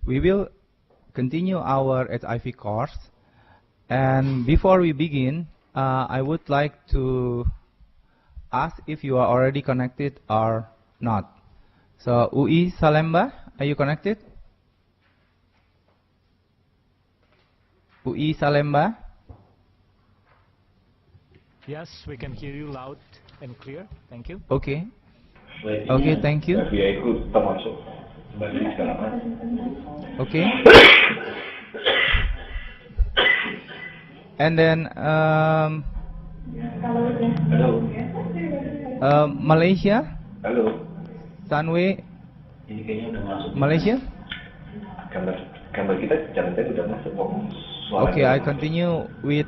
We will continue our HIV course, and before we begin, I would like to ask if you are already connected or not. So, UI Salemba, are you connected? UI Salemba? Yes, we can hear you loud and clear. Thank you. Okay. Okay, thank you. Okay. And then Malaysia. Halo. Sunway. Ini kayaknya udah masuk. Malaysia. Gambar kita jangan-jangan udah masuk kok. Okay, I continue with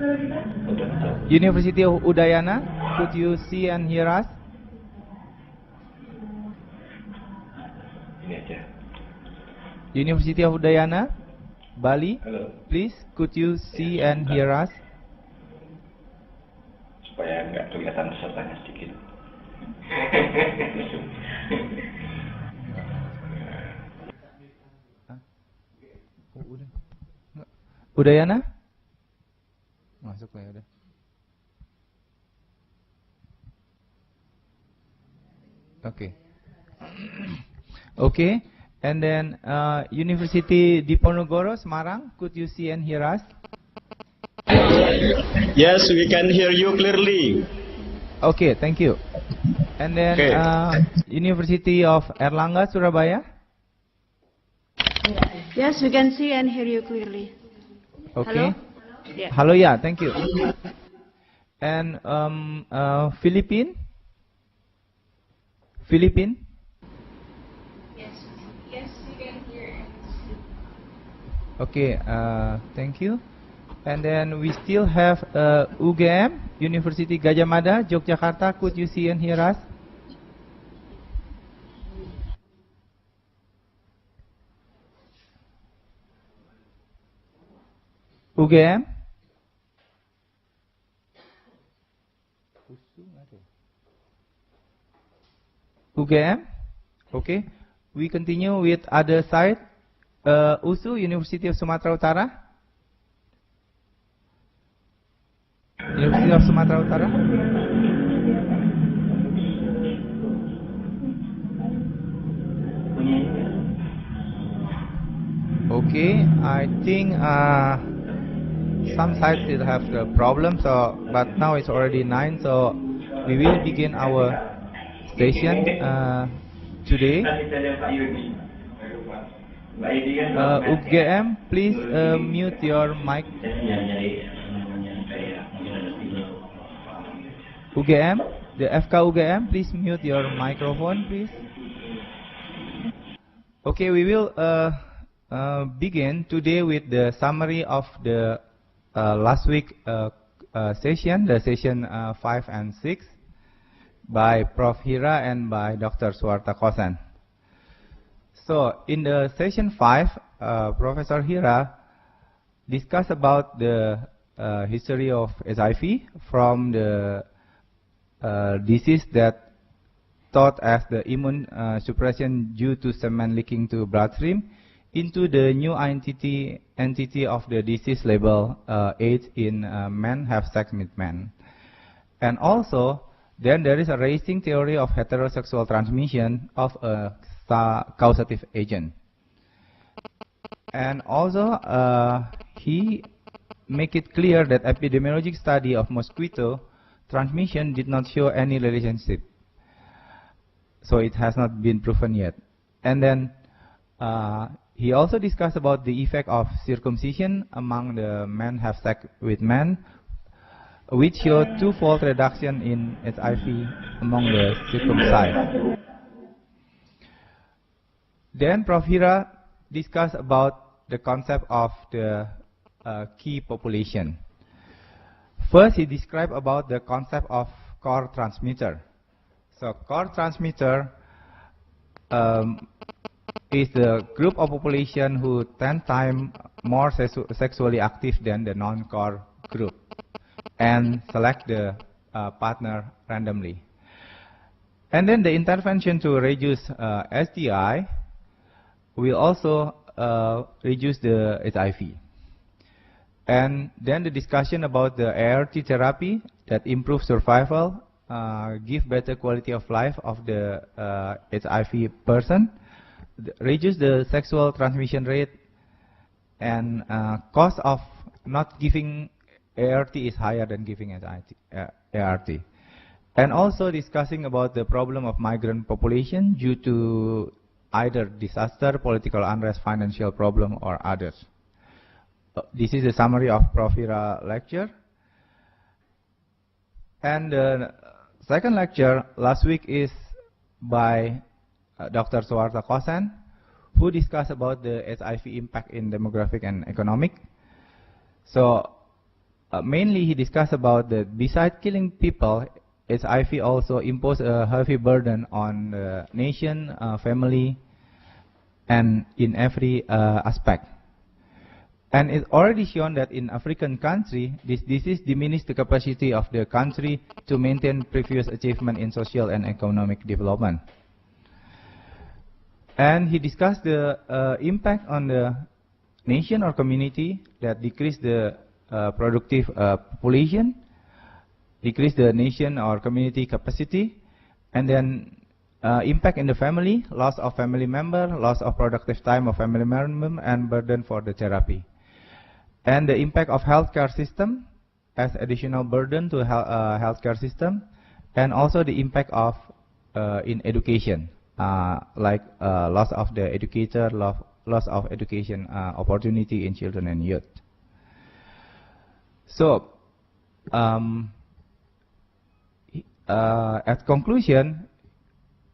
University of Udayana. Could you see and hear us? Ini aja. University of Udayana, Bali. Halo. Please, could you see and hear us? Supaya nggak kelihatan pesertanya sedikit. Udayana? Masuk lah ya udah. Okay. Okay. And then University Diponegoro, Semarang, could you see and hear us? Yes, we can hear you clearly. Okay, thank you. And then University of Erlangga, Surabaya. Yes, we can see and hear you clearly. Okay. Hello? Yeah. Hello, yeah, thank you. And Philippine? Philippine? Yes, we can hear and see. Okay, thank you. And then we still have UGM, University Gadjah Mada, Yogyakarta. Could you see and hear us? UGM? UGM? Okay. We continue with other side. USU, University of Sumatera Utara. University of Sumatera Utara. Okay, I think some sites still have the problem, so but now it's already 9, so we will begin our session today. UGM, please mute your mic. UGM, the FK UGM, please mute your microphone, please. Okay, we will begin today with the summary of the last week session, the session 5 and 6 by Prof. Hira and by Dr. Suwarta Kosan. So in the session 5, Professor Hira discussed about the history of HIV from the disease that thought as the immune suppression due to semen leaking to bloodstream into the new entity of the disease labeled AIDS in men have sex with men. And also, then there is a racing theory of heterosexual transmission of a causative agent. And also, he make it clear that epidemiologic study of mosquito transmission did not show any relationship. So it has not been proven yet. And then he also discussed about the effect of circumcision among the men have sex with men, which showed twofold reduction in HIV among the circumcised. Then Prof. Hira discussed about the concept of the key population. First, he described about the concept of core transmitter. So core transmitter is the group of population who 10 times more sexually active than the non-core group and select the partner randomly. And then the intervention to reduce STI will also reduce the HIV. And then the discussion about the ART therapy that improves survival, give better quality of life of the HIV person, reduce the sexual transmission rate, and cost of not giving ART is higher than giving ART. And also discussing about the problem of migrant population due to either disaster, political unrest, financial problem, or others. This is a summary of Profira lecture. And the second lecture last week is by Dr. Suwarta Kosan, who discussed about the HIV impact in demographic and economic. So mainly he discussed about that besides killing people, HIV also impose a heavy burden on the nation, family, and in every aspect. And it's already shown that in African country, this disease diminished the capacity of the country to maintain previous achievement in social and economic development. And he discussed the impact on the nation or community that decrease the productive population, decrease the nation or community capacity, and then impact in the family, loss of family member, loss of productive time of family member, and burden for the therapy. And the impact of healthcare system as additional burden to healthcare system, and also the impact of in education, like loss of the educator, loss of education opportunity in children and youth. So, at conclusion,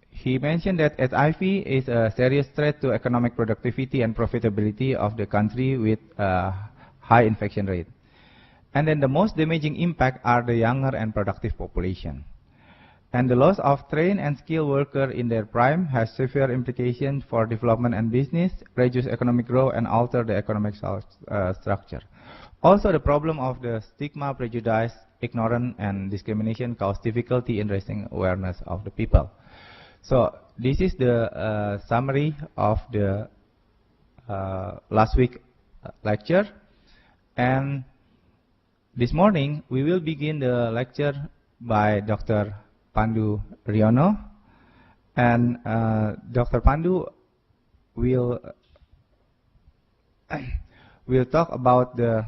he mentioned that HIV is a serious threat to economic productivity and profitability of the country with high infection rate. And then the most damaging impact are the younger and productive population. And the loss of trained and skilled workers in their prime has severe implications for development and business, reduce economic growth, and alter the economic structure. Also, the problem of the stigma, prejudice, ignorance, and discrimination cause difficulty in raising awareness of the people. So this is the summary of the last week lecture. And this morning, we will begin the lecture by Dr. Pandu Riono. And Dr. Pandu will talk about the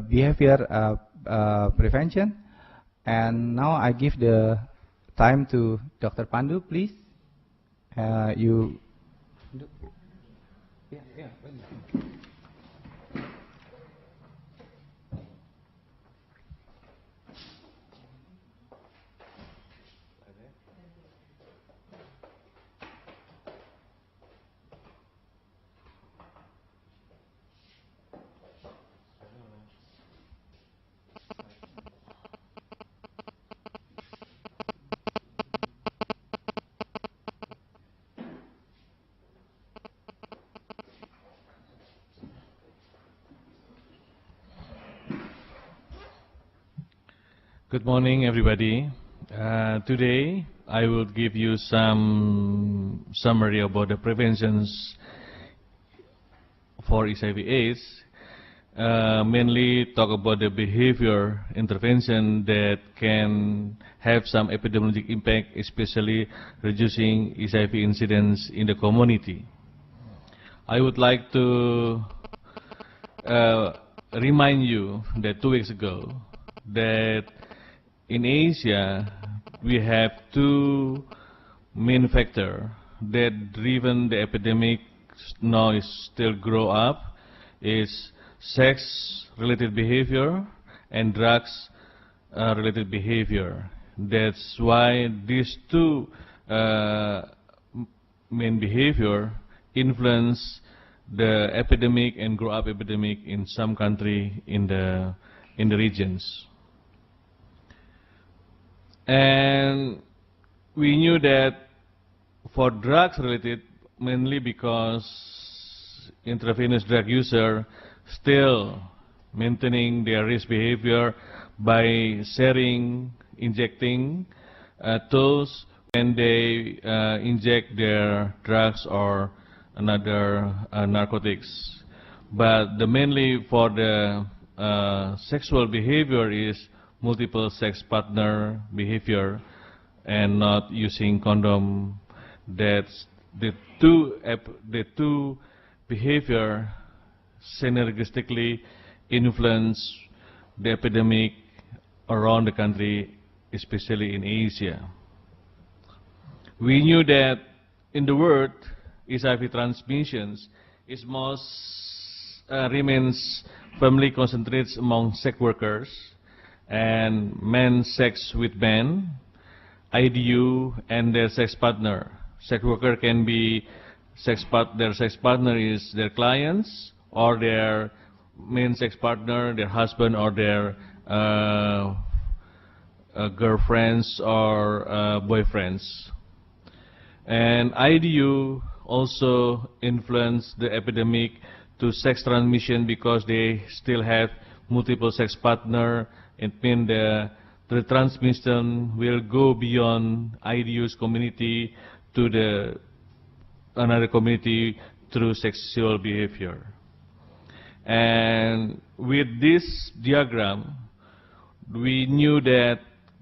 behavior prevention. And now I give the time to Dr. Pandu, please. Good morning, everybody. Today, I will give you some summary about the preventions for HIV/AIDS. Mainly talk about the behavior intervention that can have some epidemiologic impact, especially reducing HIV incidence in the community. I would like to remind you that 2 weeks ago that in Asia, we have two main factors that driven the epidemic now is still grow up, is sex-related behavior and drugs-related behavior. That's why these two main behavior influence the epidemic and grow up epidemic in some country in the regions. And we knew that for drugs related, mainly because intravenous drug user still maintaining their risk behavior by sharing, injecting tools when they inject their drugs or another narcotics. But the mainly for the sexual behavior is multiple sex partner behavior and not using condom. That's the two behavior synergistically influence the epidemic around the country, especially in Asia. We knew that in the world, HIV transmissions is most remains firmly concentrated among sex workers and men sex with men, IDU, and their sex partner. Sex worker can be their sex partner is their clients or their main sex partner, their husband or their girlfriends or boyfriends. And IDU also influence the epidemic to sex transmission because they still have multiple sex partner. It means the transmission will go beyond IDU's community to another community through sexual behavior. And with this diagram, we knew that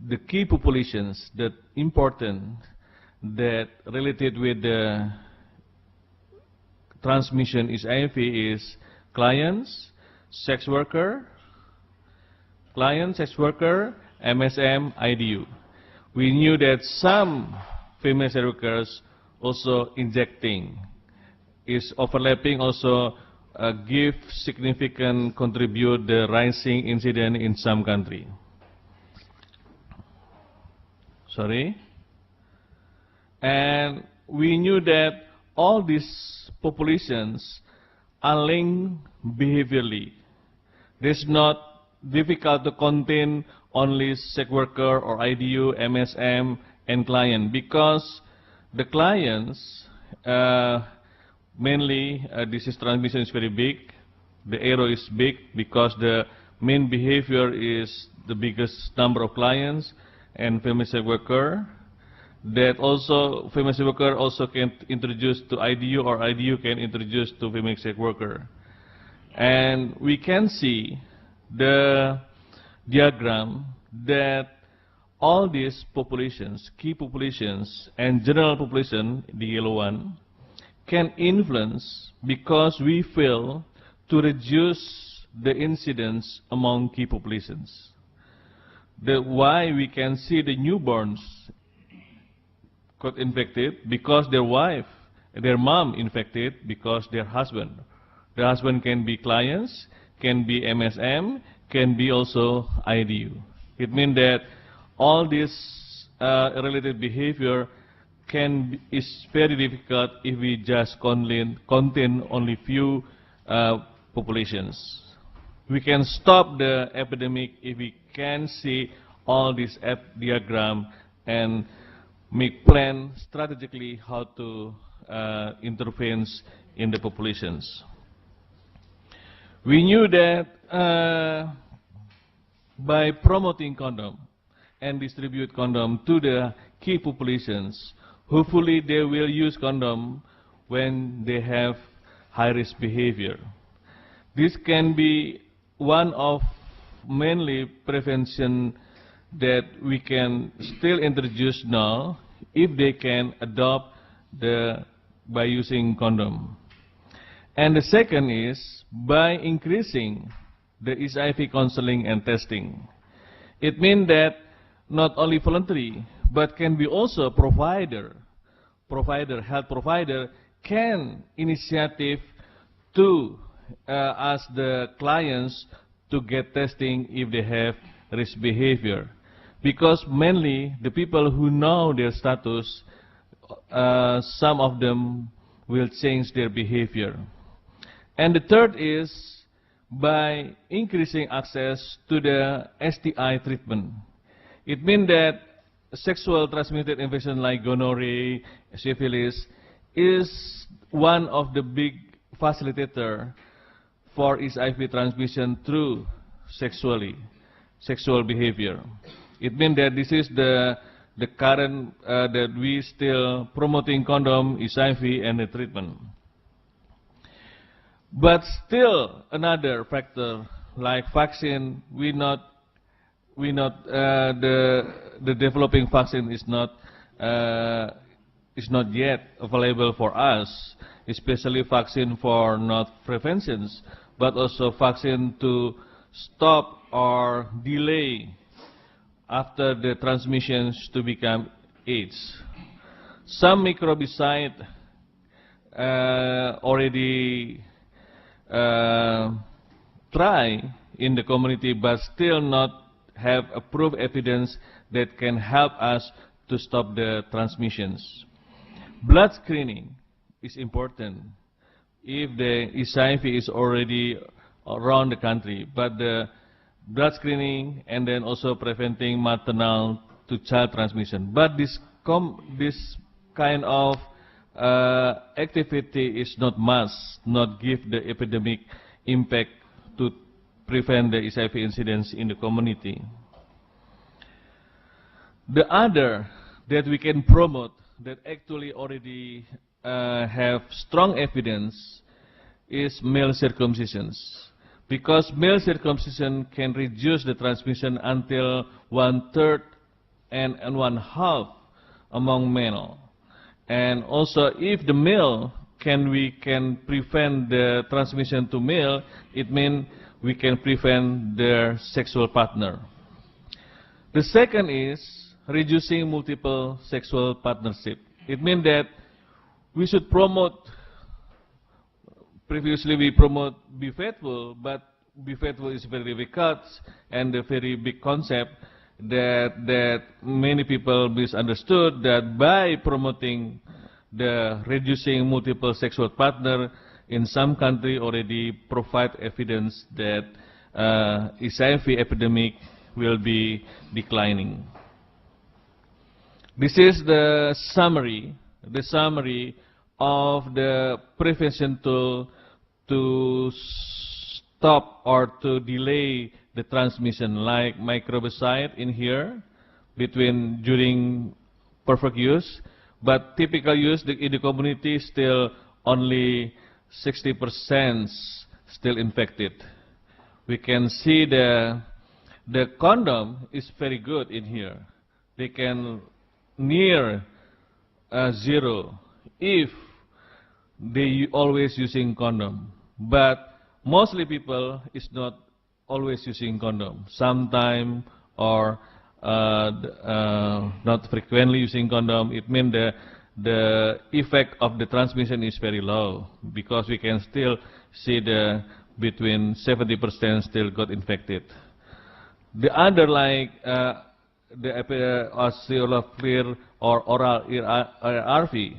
the key populations that important that related with the transmission is HIV is clients, sex worker, MSM, IDU. We knew that some female sex workers also injecting is overlapping also give significant contribute the rising incident in some country. And we knew that all these populations are linked behaviorally. It's not difficult to contain only sex worker or IDU, MSM, and client because the clients mainly disease transmission is very big. The arrow is big because the main behavior is the biggest number of clients and female sex worker. That also female sex worker also can introduce to IDU or IDU can introduce to female sex worker. And we can see the diagram that all these populations, key populations and general population, the yellow one, can influence because we fail to reduce the incidence among key populations. Why we can see the newborns got infected because their wife, their mom infected because their husband. The husband can be clients, can be MSM, can be also IDU. It means that all this related behavior is very difficult if we just contain only few populations. We can stop the epidemic if we can see all this diagram and make plan strategically how to intervene in the populations. We knew that by promoting condom and distribute condom to the key populations, hopefully they will use condom when they have high-risk behavior. This can be one of mainly prevention that we can still introduce now if they can adopt by using condom. And the second is by increasing the HIV counseling and testing. It means that not only voluntary, but can be also health provider can initiative to ask the clients to get testing if they have risk behavior. Because mainly the people who know their status, some of them will change their behavior. And the third is by increasing access to the STI treatment. It means that sexual transmitted infection like gonorrhea, syphilis is one of the big facilitator for HIV transmission through sexual behavior. It means that this is the the current that we still promoting condom, HIV, and the treatment. But still another factor like vaccine, the developing vaccine is not yet available for us, especially vaccine for not preventions, but also vaccine to stop or delay after the transmissions to become AIDS. Some microbicide already try in the community, but still not have approved evidence that can help us to stop the transmissions. Blood screening is important if the HIV is already around the country, but the blood screening and then also preventing maternal to child transmission. But this kind of activity is not not give the epidemic impact to prevent the HIV incidence in the community. The other that we can promote that actually already have strong evidence is male circumcisions, because male circumcision can reduce the transmission until 1/3 and 1/2 among male. And also, if the male we can prevent the transmission to male, it means we can prevent their sexual partner. The second is reducing multiple sexual partnership. It means that we should promote. Previously, we promote be faithful, but be faithful is very difficult and a very big concept that many people misunderstood, that by promoting the reducing multiple sexual partner, in some country already provide evidence that HIV epidemic will be declining. This is the summary of the prevention tool to stop or to delay the transmission, like microbicide in here during perfect use, but typical use in the community still only 60% still infected. We can see the condom is very good in here. They can near 0 if they always using condom, but mostly people is not always using condom. Sometime or not frequently using condom. It means the effect of the transmission is very low, because we can still see between 70% still got infected. The other, like the oscilloclear or oral ARV,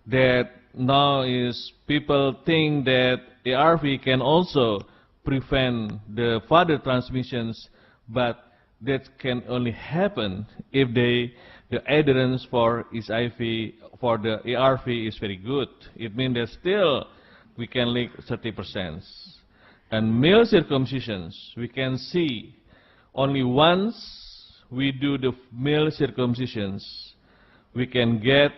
that now is people think that ARV can also prevent the further transmissions, but that can only happen if the adherence for HIV for the ARV is very good. It means that still we can leak 30%. And male circumcisions, we can see only once we do the male circumcisions, we can get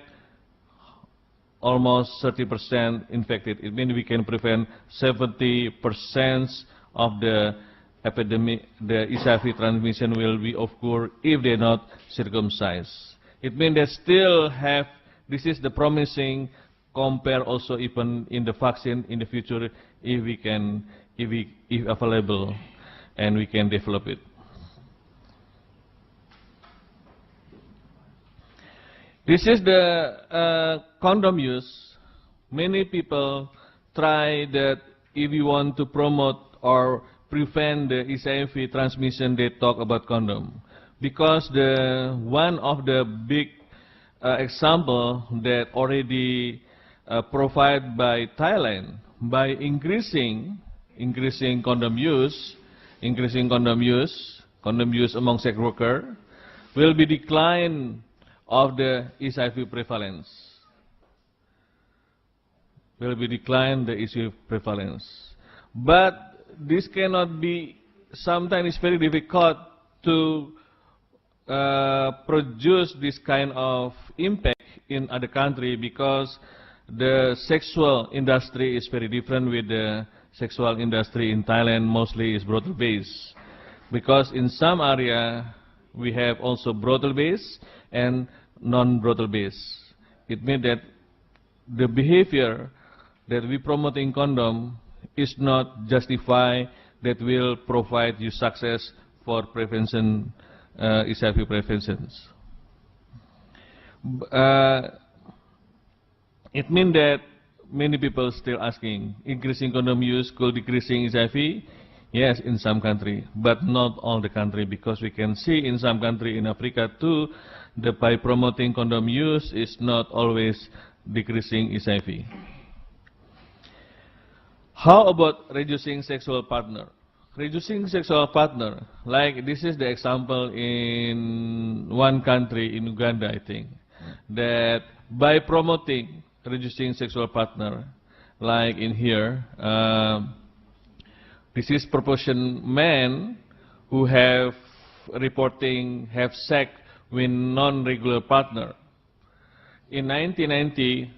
almost 30% infected. It means we can prevent 70% of the epidemic, the HIV transmission will be occur if they are not circumcised. It means they still have, this is the promising, compare also even in the vaccine in the future, if we can, if available, and we can develop it. This is the condom use. Many people try that if you want to promote or prevent the HIV transmission, they talk about condom. Because one of the big example that already provided by Thailand, by increasing condom use, among sex workers, will be decline of the HIV prevalence. Will be decline the HIV prevalence. But this cannot be, sometimes it's very difficult to produce this kind of impact in other country because the sexual industry is very different with the sexual industry in Thailand. Mostly is brothel based, because in some area we have also brothel based and non-brothel based. It means that the behavior that we promote in condom is not justified that will provide you success for prevention, HIV preventions. It means that many people still asking, increasing condom use could decreasing HIV? Yes, in some country, but not all the country, because we can see in some country in Africa too, that by promoting condom use is not always decreasing HIV. How about reducing sexual partner? Reducing sexual partner, like this is the example in one country in Uganda, I think, that by promoting reducing sexual partner, like in here, this is proportion men who have sex with non-regular partner. In 1990,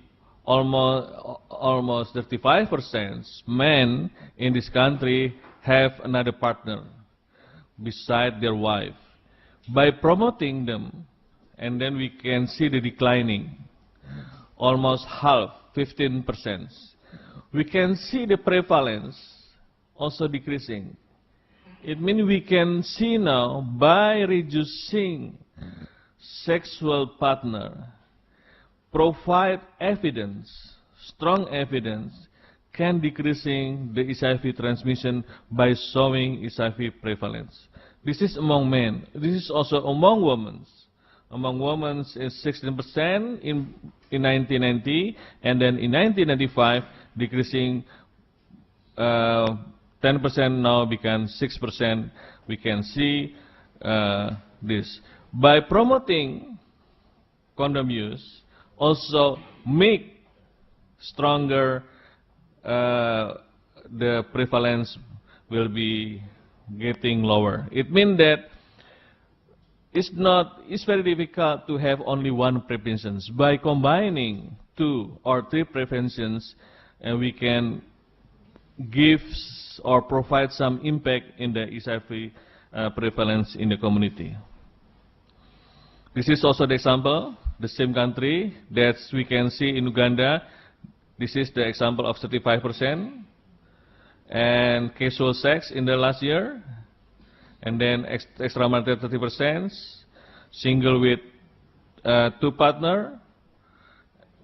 almost 35% men in this country have another partner beside their wife. By promoting them, and then we can see the declining, almost half, 15%. We can see the prevalence also decreasing. It means we can see now, by reducing sexual partner, provide evidence, strong evidence, can decreasing the HIV transmission by showing HIV prevalence. This is among men. This is also among women. Among women is 16% in 1990, and then in 1995 decreasing 10%, now become 6%. We can see this. By promoting condom use, also make stronger the prevalence will be getting lower. It means that it's very difficult to have only one prevention. By combining 2 or 3 preventions, we can give or provide some impact in the HIV prevalence in the community. This is also the example, the same country that we can see in Uganda. This is the example of 35% and casual sex in the last year, and then extramarital 30%, single with 2 partner.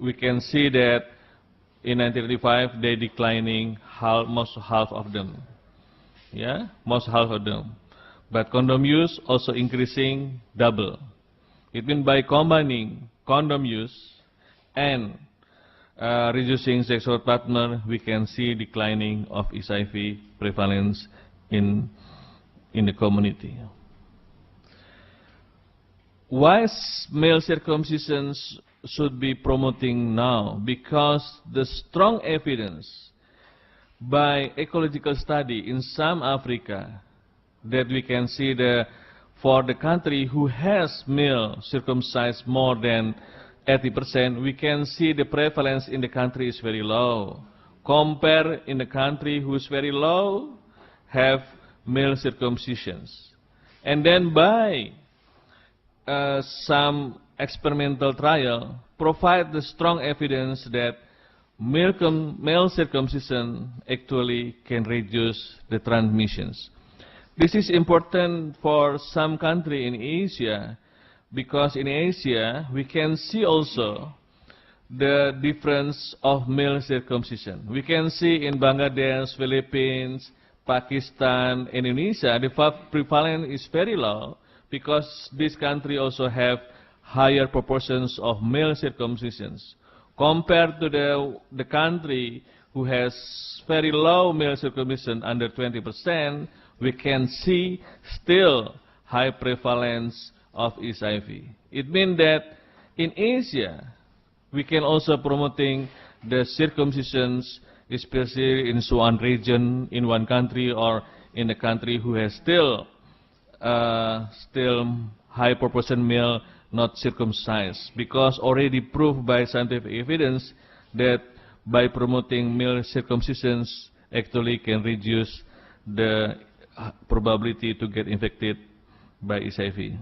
We can see that in 1935 they declining almost half of them. Yeah, most half of them. But condom use also increasing double. It means by combining condom use and reducing sexual partner, we can see declining of HIV prevalence in the community. Why male circumcision should be promoting now? Because the strong evidence by ecological study in some Africa that we can see for the country who has male circumcised more than 80%, we can see the prevalence in the country is very low. Compare in the country who is very low, have male circumcisions. And then by some experimental trial, provide the strong evidence that male circumcision actually can reduce the transmissions. This is important for some country in Asia, because in Asia we can see also the difference of male circumcision. We can see in Bangladesh, Philippines, Pakistan, Indonesia, the prevalence is very low, because this country also have higher proportions of male circumcisions. Compared to the country who has very low male circumcision, under 20%, we can see still high prevalence of HIV. It means that in Asia, we can also promoting the circumcisions, especially in one region, in one country, or in a country who has still high proportion male not circumcised, because already proved by scientific evidence that by promoting male circumcisions actually can reduce the probability to get infected by HIV.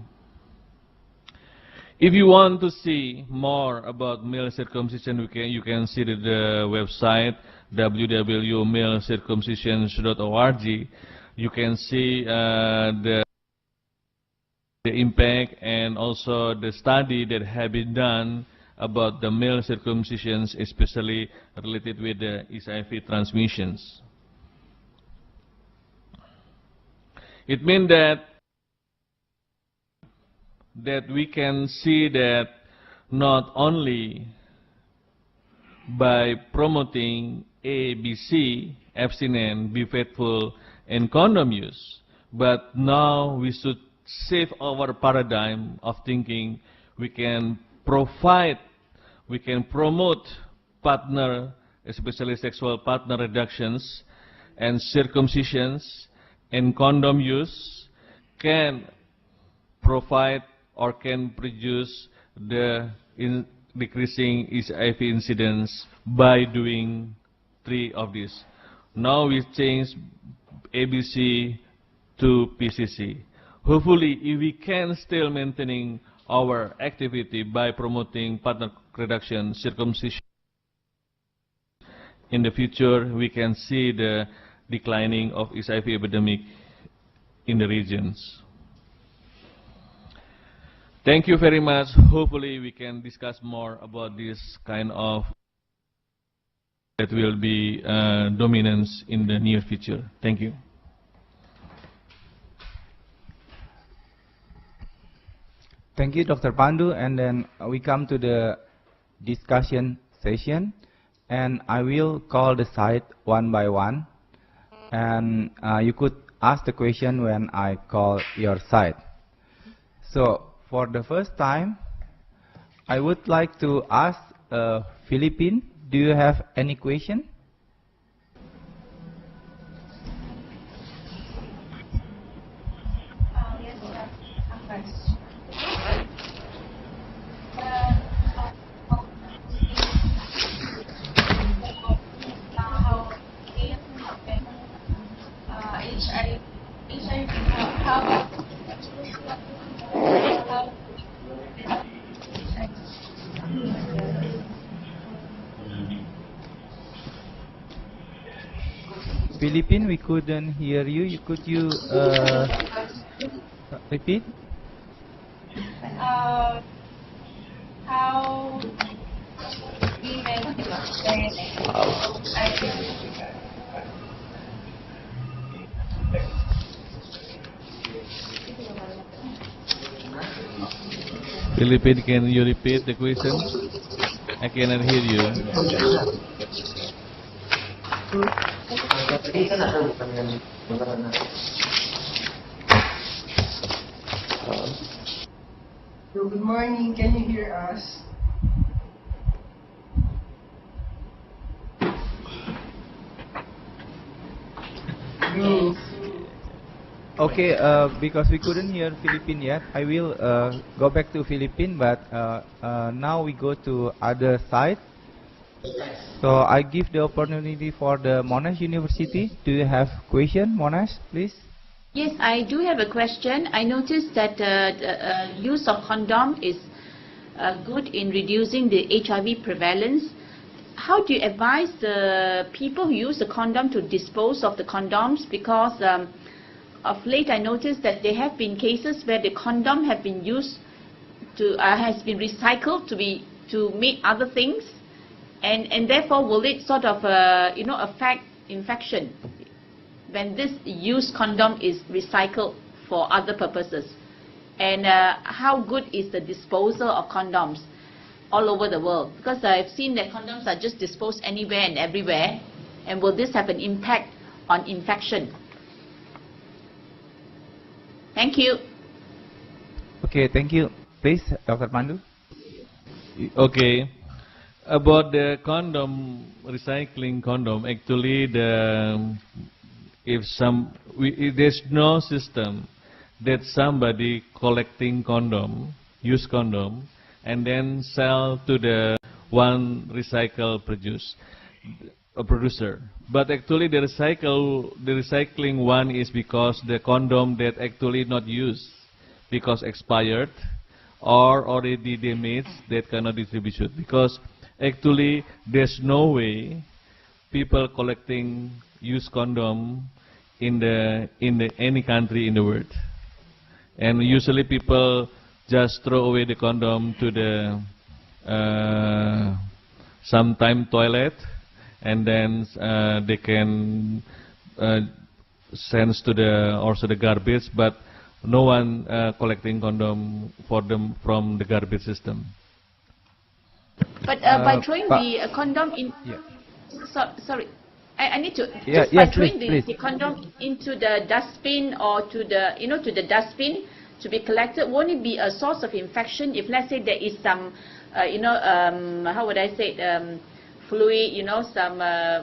If you want to see more about male circumcision, you can see the website www.malecircumcisions.org. You can see the impact and also the study that have been done about the male circumcisions, especially related with the HIV transmissions. It means that we can see that not only by promoting ABC, abstinence, be faithful, and condom use, but now we should shift our paradigm of thinking. We can provide, we can promote partner, especially sexual partner reductions and circumcisions, and condom use can provide or can produce the decreasing HIV incidence by doing 3 of these. Now we change ABC to PCC. Hopefully, if we can still maintaining our activity by promoting partner reduction, circumcision, in the future we can see the declining of HIV epidemic in the regions. Thank you very much. Hopefully we can discuss more about this kind of that will be dominance in the near future. Thank you. Thank you, Dr. Pandu. And then we come to the discussion session, and I will call the side one by one, and you could ask the question when I call your side. So for the first time, I would like to ask Philippine, do you have any question? Yes, Philippine, we couldn't hear you. Could you repeat? how women Philippine, can you repeat the question? I cannot hear you. Good morning, can you hear us? No. Okay, because we couldn't hear Philippine yet, I will go back to Philippine, but now we go to other side. So I give the opportunity for the Monash University. Do you have question, Monash, please? Yes, I do have a question. I noticed that the use of condom is good in reducing the HIV prevalence. How do you advise the people who use the condom to dispose of the condoms? Because of late I noticed that there have been cases where the condom have been used to has been recycled to make other things, and therefore will it sort of affect infection when this used condom is recycled for other purposes? And how good is the disposal of condoms all over the world? Because I've seen that condoms are just disposed anywhere and everywhere, and will this have an impact on infection? Thank you. Okay, thank you. Please, Dr. Pandu. Okay. About the condom, recycling condom, actually there's no system that somebody collecting condom, use condom, and then sell to the one producer. But actually the recycling one is because the condom that actually not used because expired or already damaged that cannot distribution. Because actually there's no way people collecting used condom in any country in the world. And usually people just throw away the condom to the sometime toilet, and then they can send to the garbage, but no one collecting condom for them from the garbage system. But by throwing the condom in, sorry, I need to throwing the condom into the dustbin or to the to the dustbin to be collected, won't it be a source of infection if, let's say, there is some how would I say fluid, some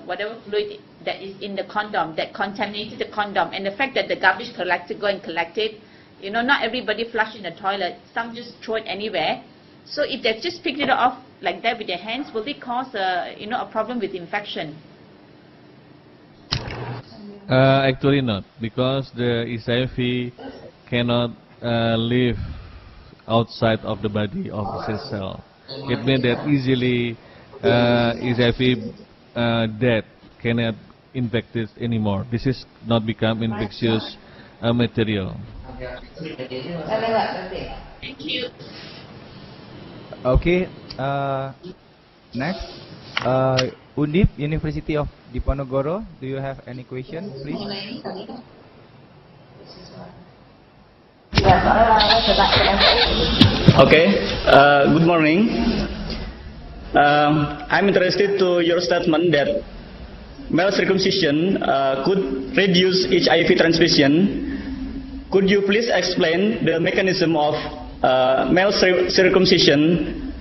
whatever fluid that is in the condom that contaminated the condom, and the fact that the garbage collector go and collect it, not everybody flush in the toilet, some just throw it anywhere. So if they just picked it off like that with their hands, will it cause a problem with infection? Actually not, because the HIV cannot live outside of the body of the cell. It means that easily HIV dead cannot infect it anymore. This is not become infectious material. Thank you. Okay, next, Undip, University of Diponegoro, do you have any question, please? Okay, good morning. I'm interested to your statement that male circumcision could reduce HIV transmission. Could you please explain the mechanism of male circumcision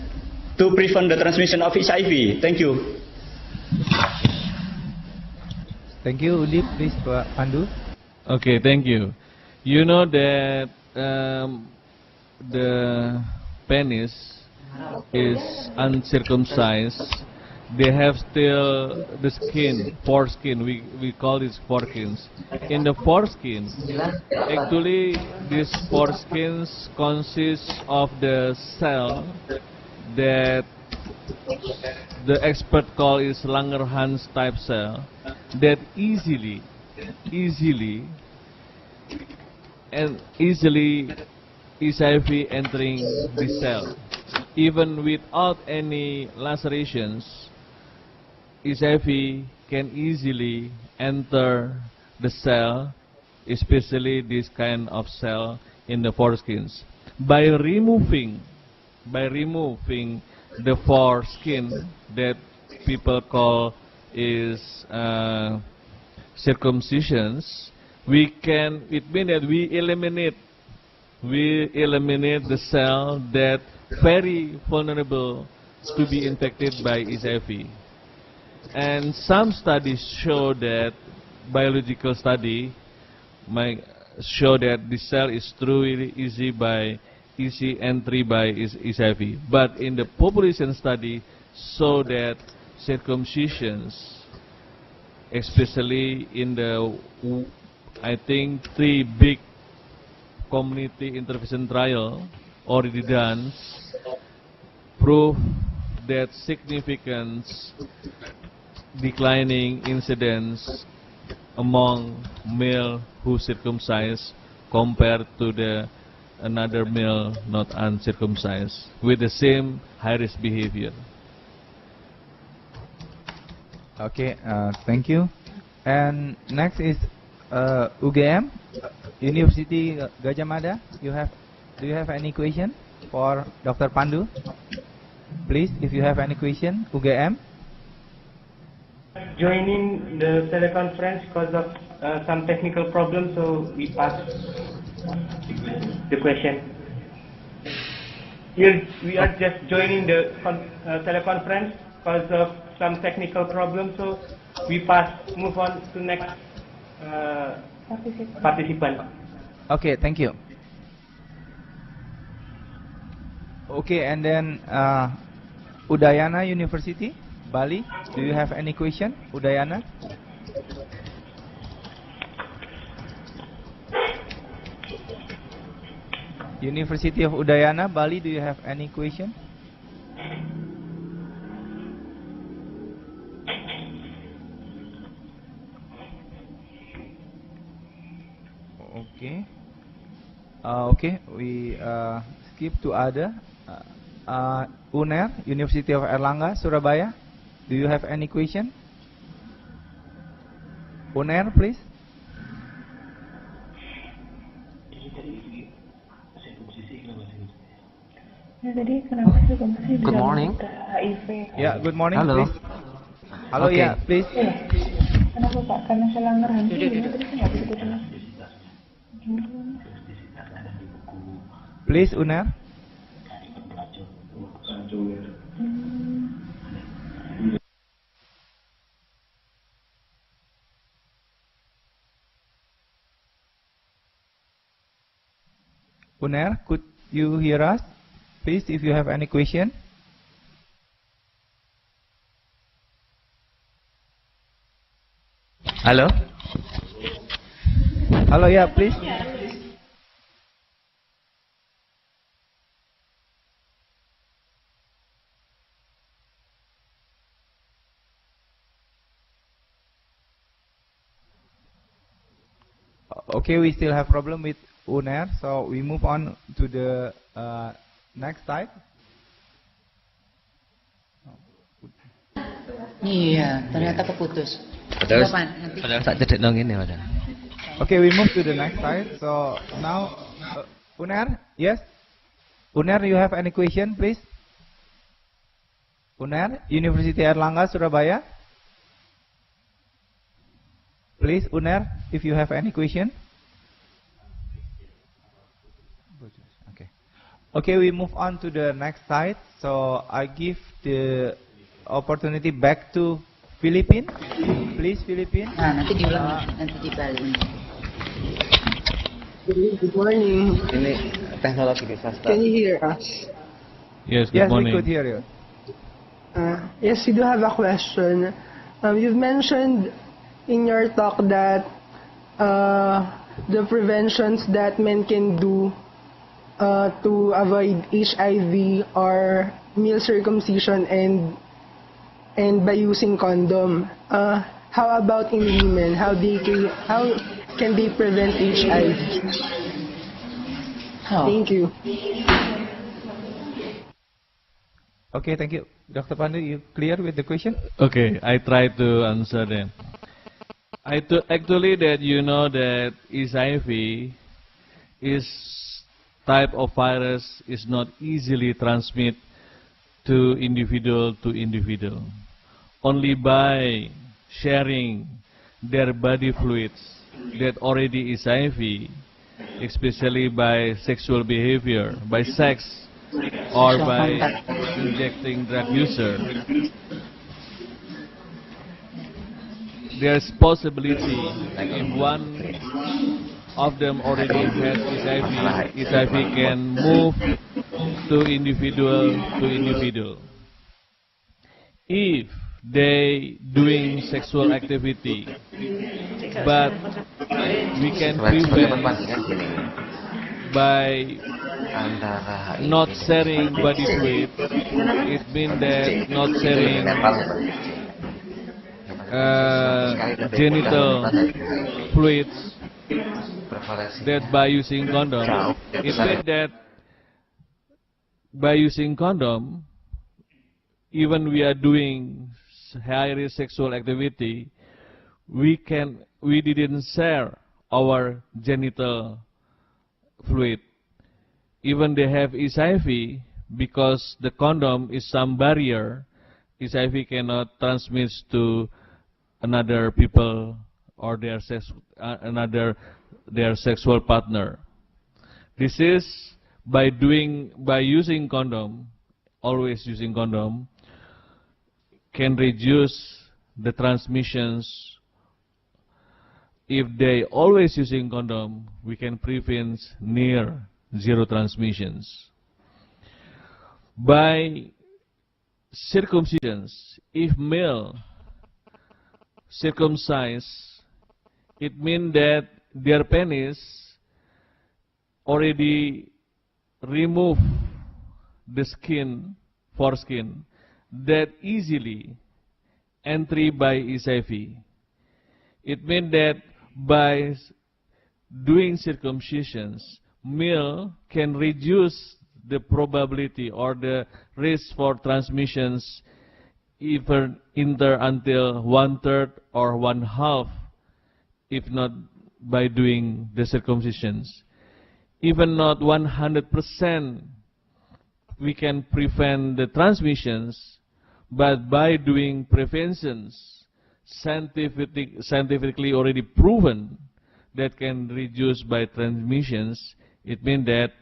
to prevent the transmission of HIV? Thank you. Thank you, Undip. Please, Pak Pandu. Okay, thank you. You know that the penis is uncircumcised. They have still the skin, foreskin. We call this foreskins. In the foreskin, actually, these foreskins consist of the cell that the expert call is Langerhans type cell that easily HIV entering the cell. Even without any lacerations, HIV can easily enter the cell, especially this kind of cell in the foreskins. By removing the foreskin that people call is circumcisions, it means that we eliminate the cell that very vulnerable to be infected by HIV. And some studies show that, biological study might show that the cell is truly easy entry by HIV. But in the population study show that circumcisions, especially in the, I think, 3 big community intervention trial already done, prove that significant declining incidence among male who circumcised compared to the another male not uncircumcised with the same high-risk behavior. Okay, thank you. And next is UGM, University Gajah Mada. Do you have any question for Dr. Pandu? Please, if you have any question, UGM. Joining the teleconference because of some technical problems, so we passed the question. We are just joining the teleconference because of some technical problems, so we move on to next participant. Okay, thank you. Okay, and then Udayana University, Bali. Do you have any question, Udayana? University of Udayana, Bali. Do you have any question? Okay. Okay, we skip to other. UNER, University of Erlangga, Surabaya. Do you have any question? UNER, please. Good morning. Yeah, good morning. Hello. Please. Hello, Okay. yeah, please. Kenapa Pak? Karena saya langgar HAM ini, tadi saya nggak begitu dengar. Please, UNER. UNER, could you hear us? Please, if you have any question. Hello. Hello, yeah, please. Okay, we still have problem with UNER, so we move on to the next slide. Iya, ternyata keputus. Padahal Nanti. tak cedek nang ini padahal. Okay, we move to the next slide. So now, UNER, yes? UNER, you have any question, please? UNER, University Erlangga, Surabaya. Please, UNER, if you have any question. Okay. Okay, we move on to the next slide. So I give the opportunity back to Philippines. Please, Philippines. Nah, nanti diulang, nanti dibalik. Good morning. Ini teknologi disaster. Can you hear us? Yes, Yes, good morning. we could hear you. Yes, we do have a question. You've mentioned in your talk that the preventions that men can do to avoid HIV are male circumcision and by using condom. How about in women? How can they prevent HIV? Thank you. Okay, thank you. Dr. Pandu, you clear with the question? Okay, I try to answer them. Actually, that you know that HIV is type of virus is not easily transmit to individual. Only by sharing their body fluids that already is HIV, especially by sexual behavior, by sex, or by injecting drug user. There's possibility if one of them already has HIV can move to individual. If they doing sexual activity, but we can prevent by not sharing body fluid. It means that not sharing genital fluids, that by using condom. It means that by using condom, even we are doing high-risk sexual activity, we didn't share our genital fluid. Even they have HIV, because the condom is some barrier, HIV cannot transmit to another people or their sexual partner. This is by using condom, always using condom, can reduce the transmissions. If they always using condom, we can prevent near zero transmissions. By circumcisions, if male circumcised, it means that their penis already remove the skin, foreskin, that easily entry by HIV. It means that by doing circumcisions, male can reduce the probability or the risk for transmissions even until 1/3 or 1/2, if not by doing the circumcisions. Even not 100%, we can prevent the transmissions, but by doing preventions, scientifically already proven that can reduce by transmissions, it means that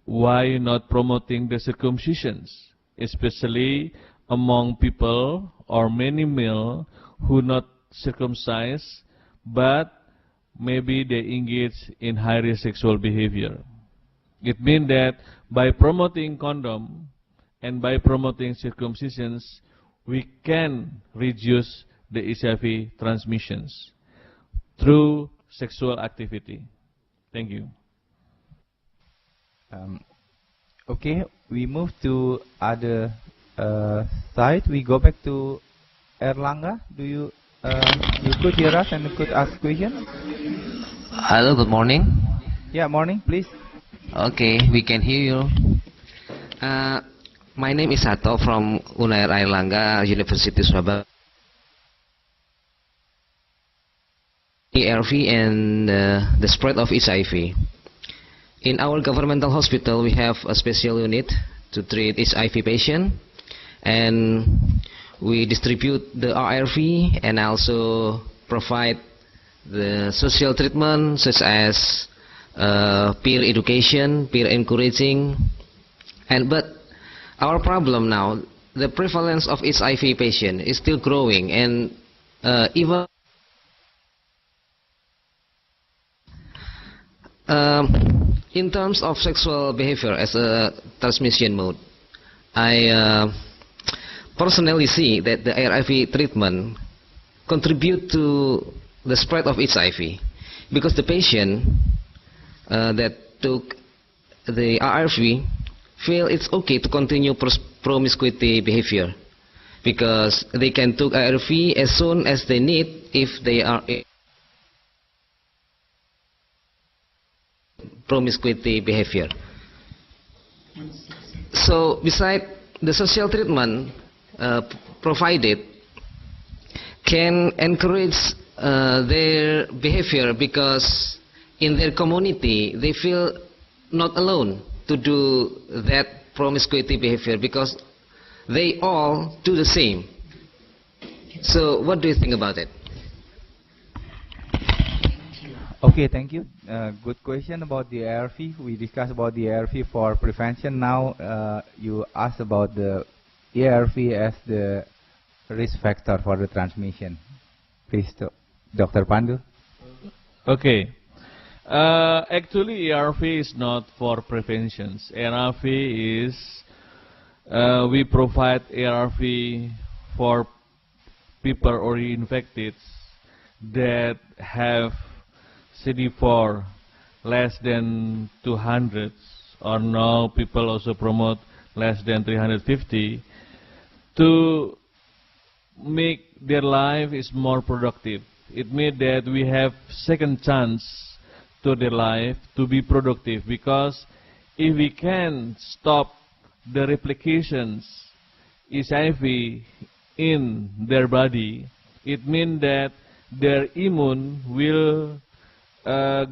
why not promoting the circumcisions, especially among people or many male who not circumcised, but maybe they engage in high-risk sexual behavior. It means that by promoting condom and by promoting circumcisions, we can reduce the HIV transmissions through sexual activity. Thank you. Okay, we move to other side. We go back to Erlangga. Do you could hear us and could ask question? Hello, good morning. Yeah, morning, please. Okay, we can hear you. My name is Sato from Unair Airlangga, University Surabaya. ARV and the spread of HIV. In our governmental hospital, we have a special unit to treat HIV patient, and we distribute the ARV and also provide the social treatment such as peer education, peer encouraging, but our problem now, the prevalence of HIV patient is still growing, and even in terms of sexual behavior as a transmission mode, I personally see that the ARV treatment contribute to the spread of HIV, because the patient that took the ARV feel it's okay to continue promiscuity behavior, because they can take ARV as soon as they need if they are promiscuity behavior. So beside the social treatment provided can encourage their behavior, because in their community they feel not alone to do that promiscuity behavior, because they all do the same. So what do you think about it? Okay, thank you. Good question about the ARV. We discussed about the ARV for prevention. Now you asked about the ARV as the risk factor for the transmission. Please, Dr. Pandu. Okay. Actually, ARV is not for preventions. ARV is, we provide ARV for people already infected that have CD4 less than 200, or now people also promote less than 350, to make their life is more productive. It means that we have second chance to their life to be productive, because if we can stop the replications HIV in their body, it means that their immune will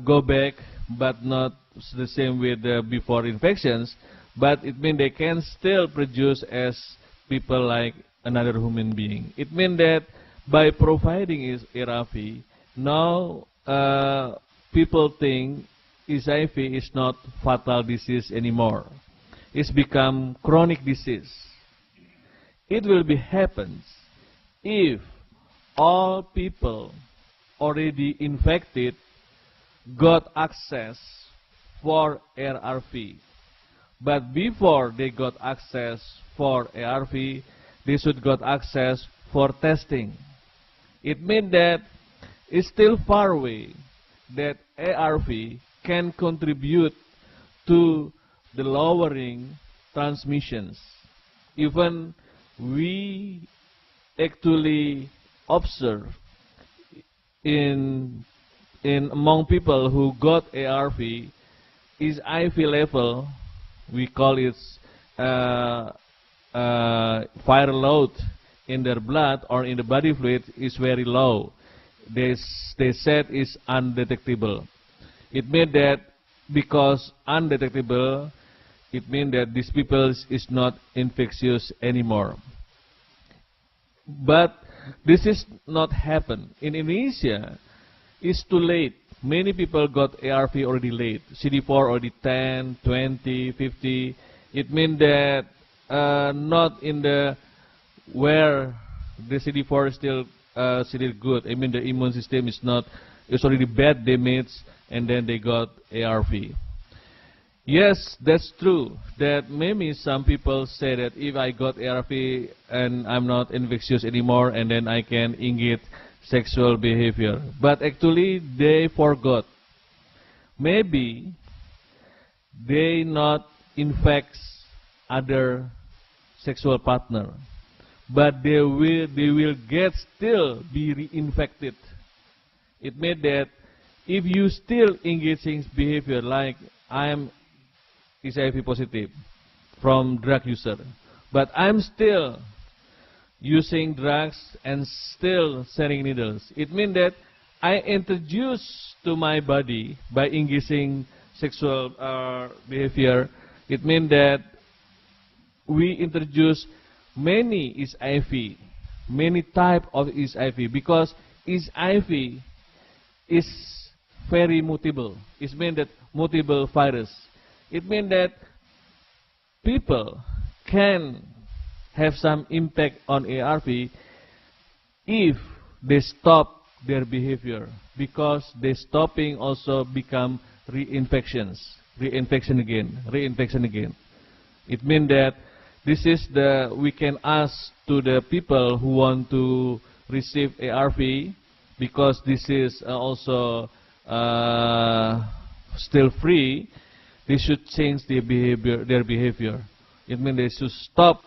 go back, but not the same with the before infections, but it means they can still produce as people like another human being. It means that by providing ARV, now people think HIV is not fatal disease anymore. It's become chronic disease. It will be happens if all people already infected got access for ARV. But before they got access for ARV, they should got access for testing. It means that it's still far away that ARV can contribute to the lowering transmissions. Even we actually observe in among people who got ARV is HIV level, we call it viral load in their blood or in the body fluid is very low. They said is undetectable. It means that because undetectable, it means that these people is not infectious anymore. But this is not happen. In Indonesia, it's too late. Many people got ARV already late. CD4 already 10, 20, 50. It means that not in the where the CD4 is still good. I mean the immune system is not, it's already bad damage, and then they got ARV. Yes, that's true. That maybe some people say that if I got ARV and I'm not infectious anymore, and then I can engage sexual behavior. But actually they forgot. Maybe they not infect other sexual partner, but they will get still be reinfected. It means that if you still engaging behavior like I'm HIV positive from drug user, but I'm still using drugs and still sharing needles, it means that I introduce to my body by engaging sexual behavior. It means that we introduce many HIV, many type of HIV, because HIV is very mutable. It means that mutable virus. It means that people can have some impact on ARV if they stop their behavior, because they stopping also become reinfection again. It means that this is we can ask to the people who want to receive ARV, because this is also still free. They should change their behavior. It means they should stop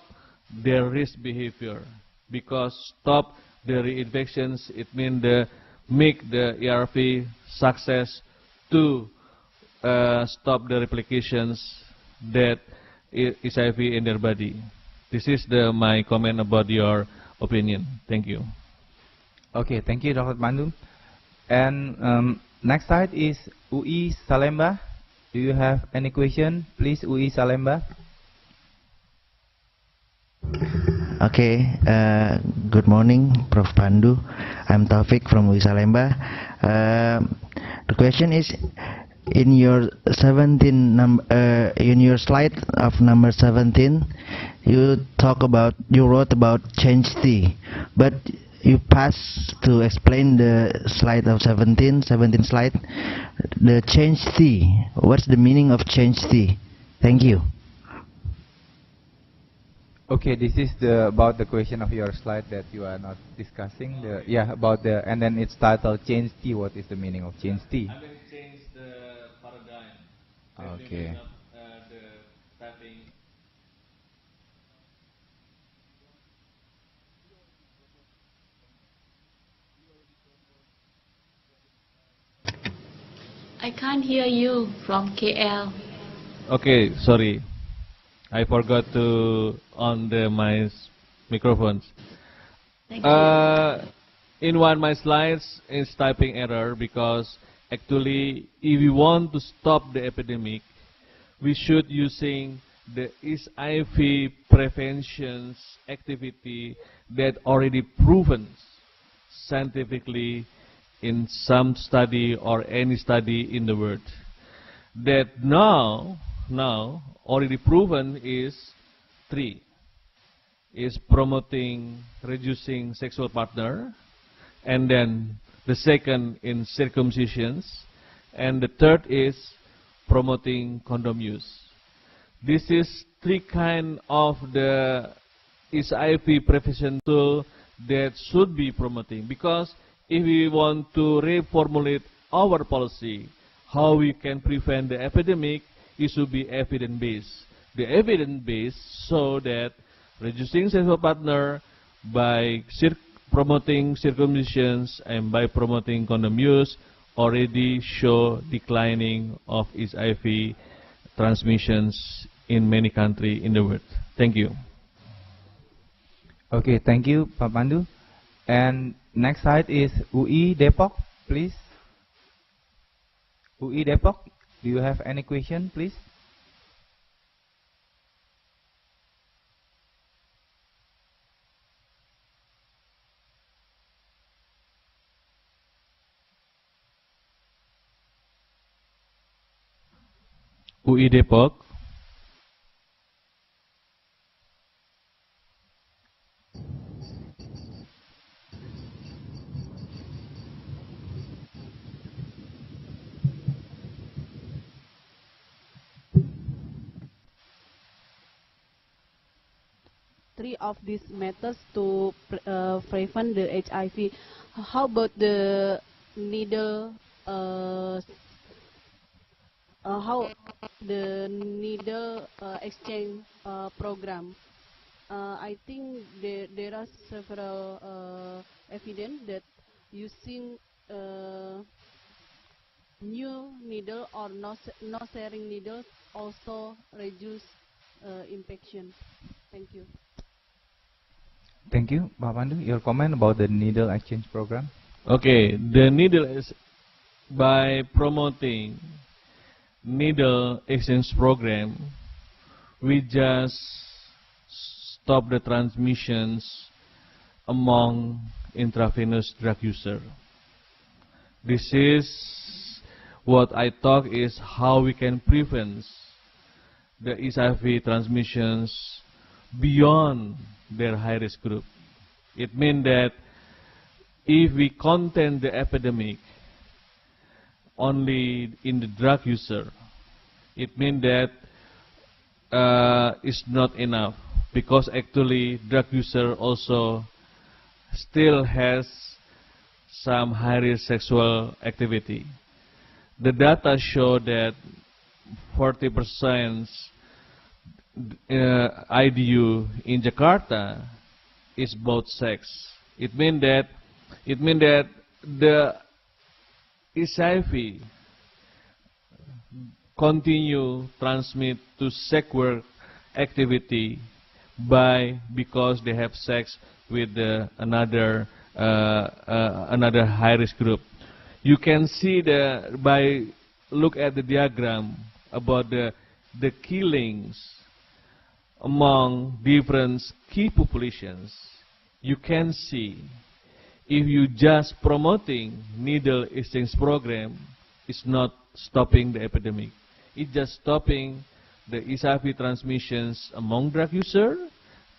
their risk behavior, because stop the reinfections. It means make the ARV success to stop the replications that is HIV in their body. This is my comment about your opinion. Thank you. Okay, thank you, Dr. Pandu. And next slide is UI Salemba. Do you have any question? Please, UI Salemba. Okay, good morning, Prof. Pandu. I'm Taufik from UI Salemba. The question is, in your in your slide of number 17, you wrote about change T, but you passed to explain the slide of 17 slide, the change T. What's the meaning of change T? Thank you. Okay, this is about the question of your slide that you are not discussing. About and then it's titled change T. What is the meaning of change T? I will change the paradigm. Okay. I can't hear you from KL. Okay, sorry. I forgot to on my microphones. Thank you. In one of my slides is typing error, because actually if we want to stop the epidemic, we should using the HIV prevention activity that already proven scientifically in some study or any study in the world. That now already proven is 3. Is promoting reducing sexual partner, and then the second in circumcisions, and the third is promoting condom use. This is three kind of the HIV prevention tool that should be promoting, because if we want to reformulate our policy, how we can prevent the epidemic, it should be evidence-based. The evidence-based so that reducing sexual partner by promoting circumcisions and by promoting condom use already show declining of HIV transmissions in many countries in the world. Thank you. Okay, thank you, Pak Pandu. And next slide is UI Depok, please. UI Depok, do you have any question, please? UI Depok. Three of these methods to prevent the HIV. How about the needle? How the needle exchange program? I think there are several evidence that using new needle or no sharing needles also reduce infection. Thank you. Thank you, Pak Pandu. Your comment about the needle exchange program? Okay, the needle is by promoting needle exchange program, we just stop the transmissions among intravenous drug user. This is what I talk is how we can prevent the HIV transmissions beyond their high-risk group. It means that if we contain the epidemic only in the drug user, it means that it's not enough, because actually drug user also still has some high-risk sexual activity. The data show that 40% IDU in Jakarta is both sex. It means that the HIV continue transmit to sex work activity because they have sex with another high risk group. You can see by look at the diagram about the killings among different key populations. You can see if you just promoting needle exchange program, it's not stopping the epidemic. It's just stopping the HIV transmissions among drug user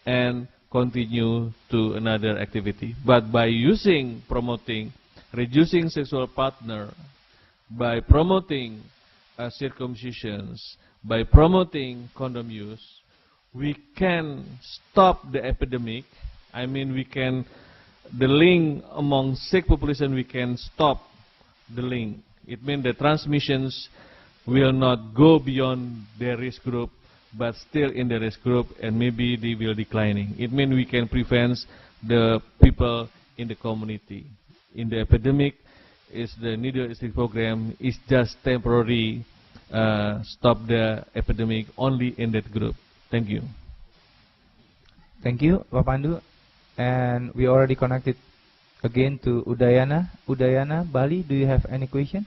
and continue to another activity. But by promoting reducing sexual partner, by promoting circumcisions, by promoting condom use, we can stop the epidemic. I mean, the link among sick population, we can stop the link. It means the transmissions will not go beyond their risk group, but still in the risk group, and maybe they will declining. It means we can prevent the people in the community. In the epidemic, the needle exchange program is just temporary stop the epidemic only in that group. Thank you. Thank you, Pak Pandu. And we already connected again to Udayana. Udayana, Bali, do you have any question?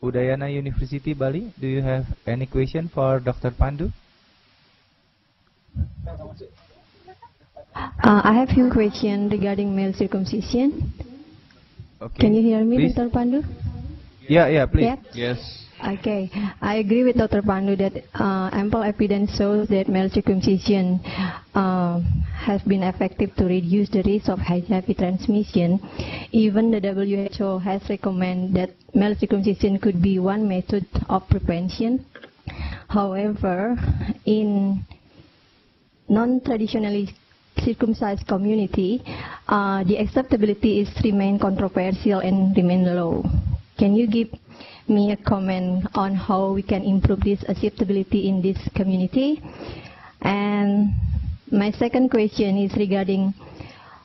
Udayana University, Bali, do you have any question for Dr. Pandu? I have few questions regarding male circumcision. Okay. Can you hear me, please. Dr. Pandu? Yeah, please. Yeah. Yes. Okay, I agree with Dr. Pandu that ample evidence shows that male circumcision has been effective to reduce the risk of HIV transmission. Even the WHO has recommended that male circumcision could be one method of prevention. However, in non-traditionally circumcised community, the acceptability is remain controversial and remain low. Can you give me a comment on how we can improve this acceptability in this community? And my second question is regarding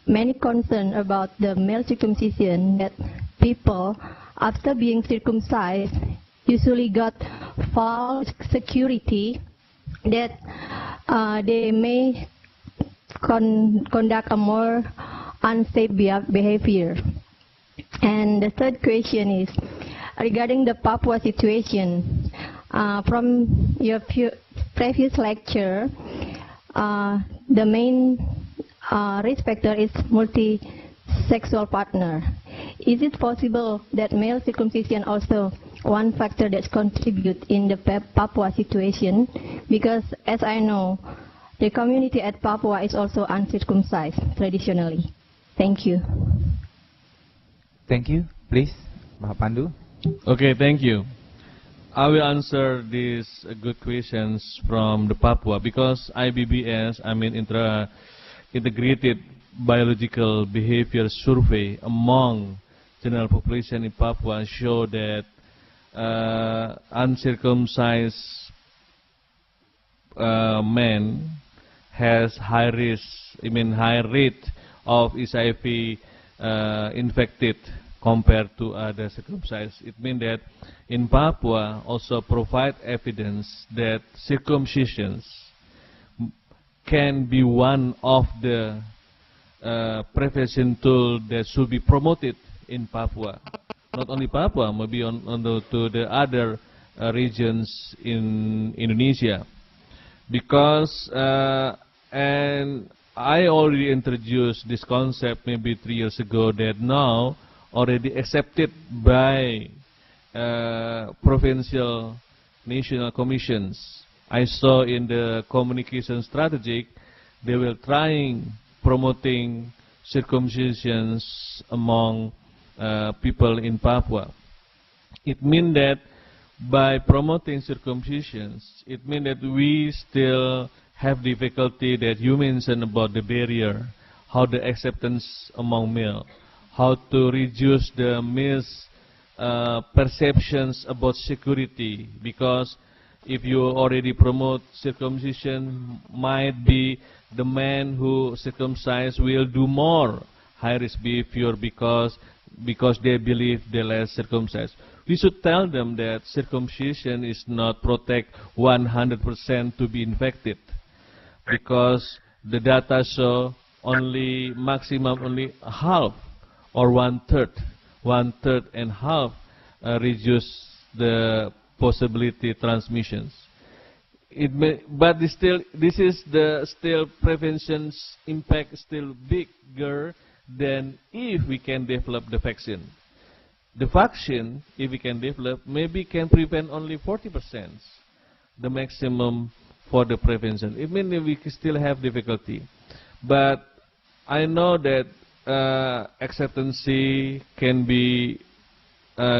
many concern about the male circumcision, that people after being circumcised usually got false security that they may conduct a more unsafe behavior. And the third question is regarding the Papua situation. From your previous lecture, the main risk factor is multi-sexual partner. Is it possible that male circumcision also one factor that contributes in the Papua situation? Because as I know, the community at Papua is also uncircumcised traditionally. Thank you. Thank you. Please, Pak Pandu. Okay, thank you. I will answer these good questions from the Papua because IBBS, Integrated Biological Behavior Survey among general population in Papua show that uncircumcised men has high rate of HIV infected compared to other circumcised. It means that in Papua also provide evidence that circumcisions can be one of the prevention tool that should be promoted in Papua. Not only Papua, maybe to the other regions in Indonesia. Because, and I already introduced this concept maybe 3 years ago, that now already accepted by provincial national commissions. I saw in the communication strategic, they were trying promoting circumcisions among people in Papua. It means that by promoting circumcisions, it means that we still have difficulty that you mentioned about the barrier, how the acceptance among male, how to reduce the misperceptions about security, because if you already promote circumcision, might be the man who circumcised will do more high-risk behavior because they believe they're less circumcised. We should tell them that circumcision is not protect 100% to be infected, because the data show only maximum only half or one-third and half reduce the possibility transmissions. But this is the still prevention's impact still bigger than if we can develop the vaccine. The vaccine, if we can develop, maybe can prevent only 40%, the maximum for the prevention. It means we still have difficulty. But I know that acceptance can be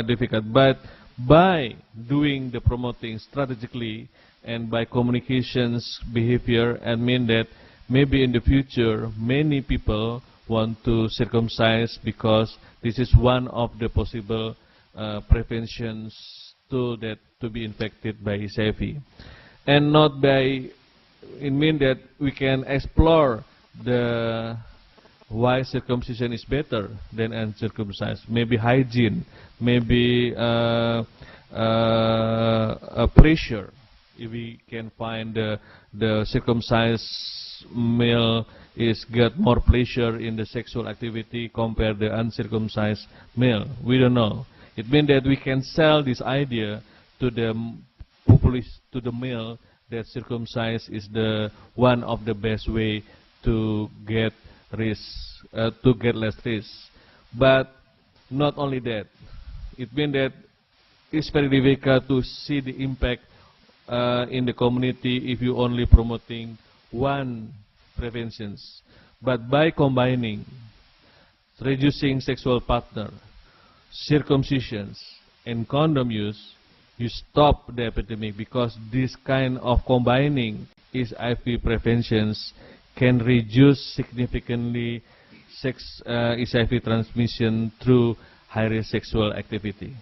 difficult. But by doing the promoting strategically and by communications behavior, I mean that maybe in the future many people want to circumcise because this is one of the possible preventions to be infected by HIV. And not by, it means that we can explore the why circumcision is better than uncircumcised. Maybe hygiene, maybe a pressure. If we can find the circumcised male is get more pleasure in the sexual activity compared to the uncircumcised male. We don't know. It means that we can sell this idea to the to the male that circumcised is the one of the best way to get risk, to get less risk. But not only that, it means that it's very difficult to see the impact in the community if you only promoting one preventions. But by combining reducing sexual partner, circumcisions, and condom use, you stop the epidemic, because this kind of combining HIV preventions can reduce significantly HIV transmission through high-risk sexual activity.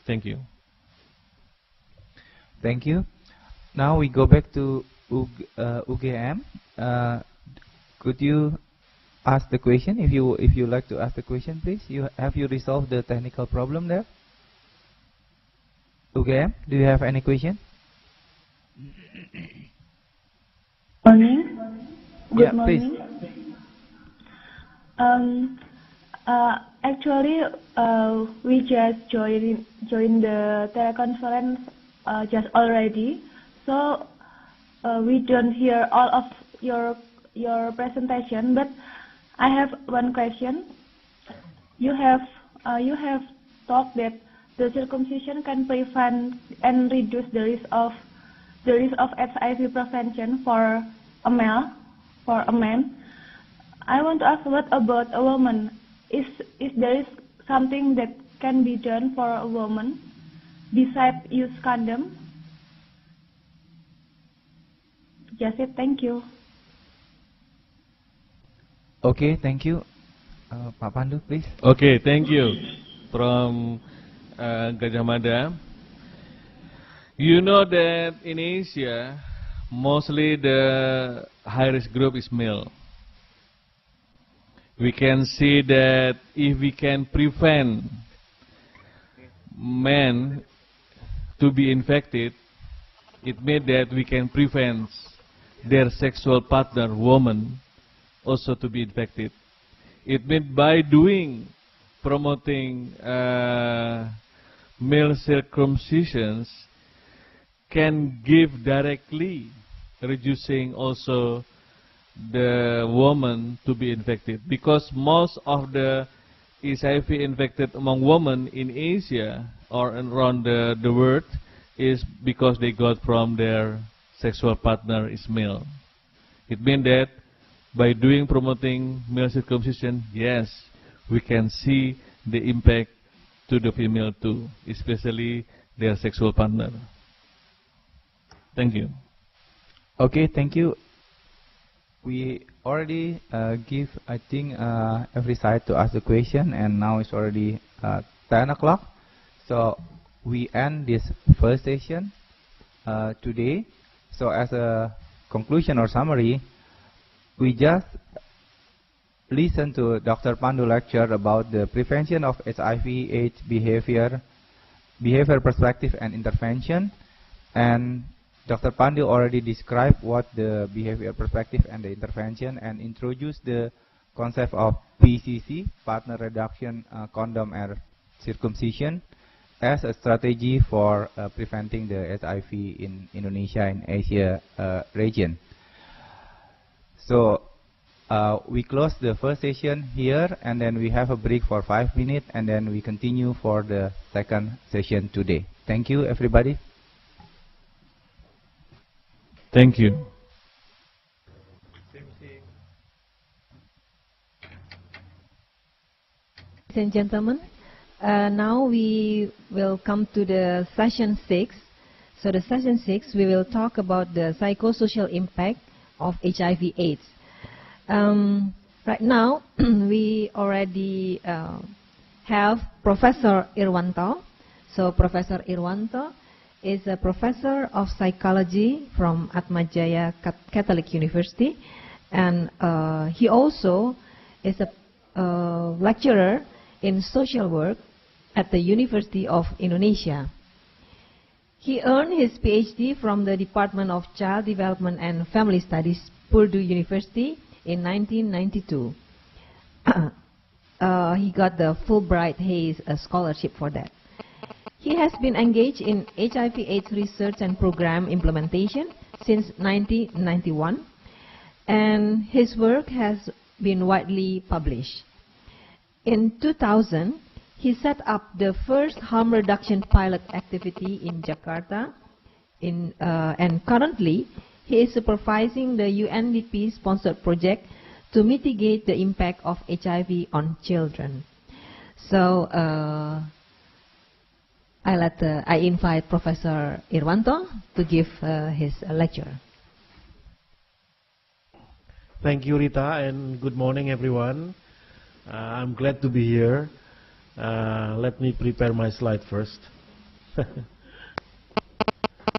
Thank you. Thank you. Now we go back to UGM. Could you ask the question? If you like to ask the question, please. Have you resolved the technical problem there? UGM, do you have any question? Morning. Good morning. Actually, we just joined the teleconference just already, so we don't hear all of your presentation. But I have one question. You have talked that the circumcision can prevent and reduce the risk of HIV prevention for a man. I want to ask, what about a woman? Is there is something that can be done for a woman besides use condom? Just it. Thank you. Okay, thank you. Pak Pandu, please. Okay, thank you. From Gajah Mada. You know that in Asia, mostly the high-risk group is male. We can see that if we can prevent men to be infected, it means that we can prevent their sexual partner, woman, also to be infected. It means by promoting male circumcisions can give directly reducing also the woman to be infected, because most of the HIV infected among women in Asia or around the world is because they got from their sexual partner is male. It means that by promoting male circumcision, yes, we can see the impact to the female too, especially their sexual partner. Thank you. Okay, thank you. We already give, I think, every side to ask the question, and now it's already 10 o'clock. So we end this first session today. So as a conclusion or summary, we just listen to Dr. Pandu lecture about the prevention of HIV/AIDS behavior perspective and intervention, and Dr. Pandu already described what the behavior perspective and the intervention, and introduced the concept of PCC, partner reduction, condom and circumcision, as a strategy for preventing the HIV in Indonesia and Asia region. So we close the first session here, and then we have a break for 5 minutes, and then we continue for the second session today. Thank you, everybody. Thank you. Ladies and gentlemen, now we will come to the session 6. So the session 6, we will talk about the psychosocial impact of HIV/AIDS. Right now, we already have Professor Irwanto. So Professor Irwanto is a professor of psychology from Atmajaya Catholic University, and he also is a lecturer in social work at the University of Indonesia. He earned his PhD from the Department of Child Development and Family Studies, Purdue University, in 1992. He got the Fulbright Hays scholarship for that. He has been engaged in HIV/AIDS research and program implementation since 1991, and his work has been widely published. In 2000, he set up the first harm reduction pilot activity in Jakarta, and currently he is supervising the UNDP-sponsored project to mitigate the impact of HIV on children. So I invite Professor Irwanto to give his lecture. Thank you, Rita, and good morning, everyone. I'm glad to be here. Let me prepare my slide first.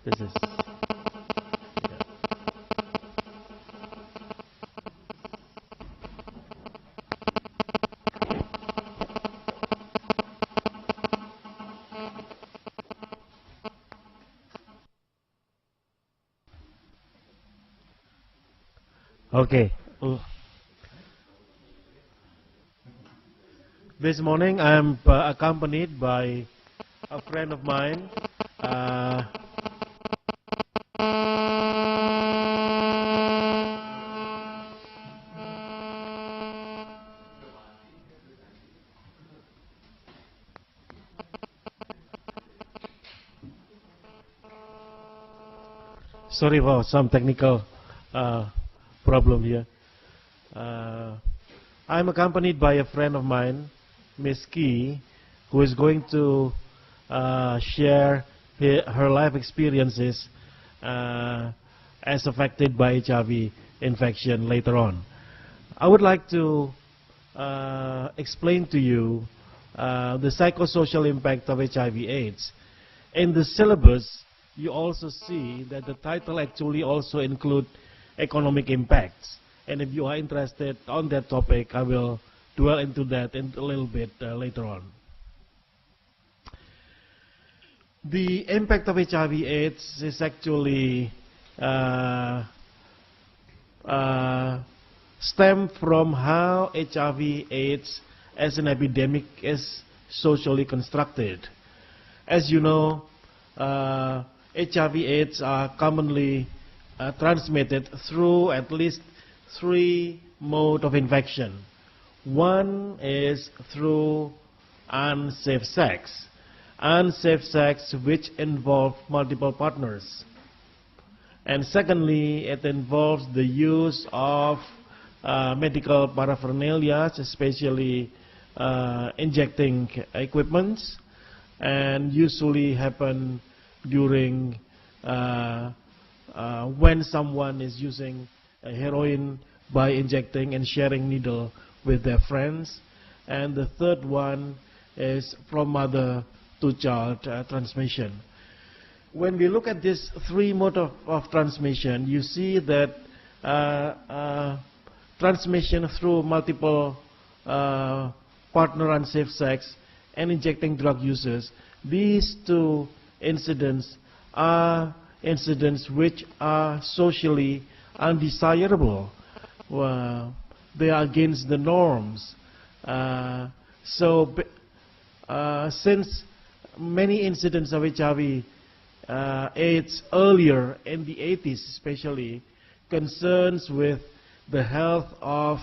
This is... Okay. This morning I'm accompanied by a friend of mine. Sorry for some technical problem here. I'm accompanied by a friend of mine, Miss Key, who is going to share her life experiences as affected by HIV infection later on. I would like to explain to you the psychosocial impact of HIV/AIDS. In the syllabus, you also see that the title actually also includes economic impacts. And if you are interested on that topic, I will dwell into that in a little bit later on. The impact of HIV/AIDS is actually stem from how HIV/AIDS as an epidemic is socially constructed. As you know, HIV/AIDS are commonly transmitted through at least 3 modes of infection. One is through unsafe sex. Unsafe sex which involve multiple partners. And secondly, it involves the use of medical paraphernalia, especially injecting equipments, and usually happen during when someone is using heroin by injecting and sharing needle with their friends. And the third one is from mother to child transmission. When we look at this 3 modes of transmission, you see that transmission through multiple partner unsafe sex and injecting drug users, these 2 incidents are incidents which are socially undesirable. They are against the norms. Since many incidents of HIV/AIDS earlier in the 80s especially concerns with the health of,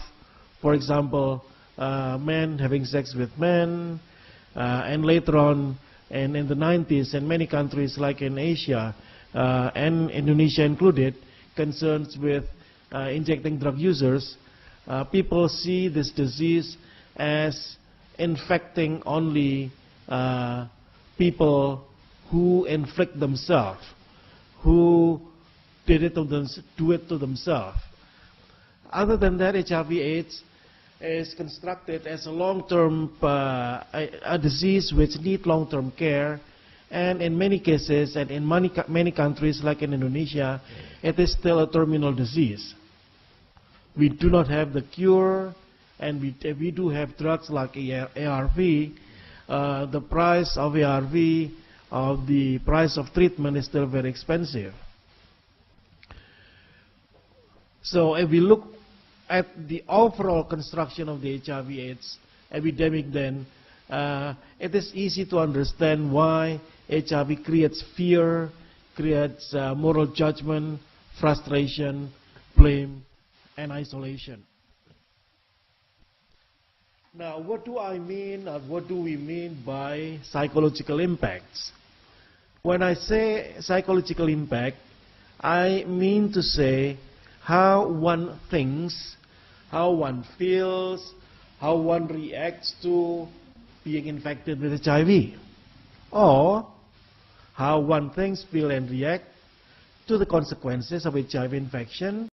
for example, men having sex with men, and later on and in the 90s in many countries like in Asia and Indonesia included, concerns with injecting drug users, people see this disease as infecting only people who inflict themselves, who do it to themselves. Other than that, HIV/AIDS is constructed as a long-term a disease which needs long-term care, and in many cases and in many countries like in Indonesia, it is still a terminal disease. We do not have the cure, and we do have drugs like ARV. The price of ARV, the price of treatment is still very expensive. So if we look at the overall construction of the HIV/AIDS epidemic, then it is easy to understand why HIV creates fear, creates moral judgment, frustration, blame, and isolation. Now, what do I mean, or what do we mean by psychological impacts? When I say psychological impact, I mean to say how one thinks, how one feels, how one reacts to being infected with HIV, or how one thinks, feel, and react to the consequences of HIV infection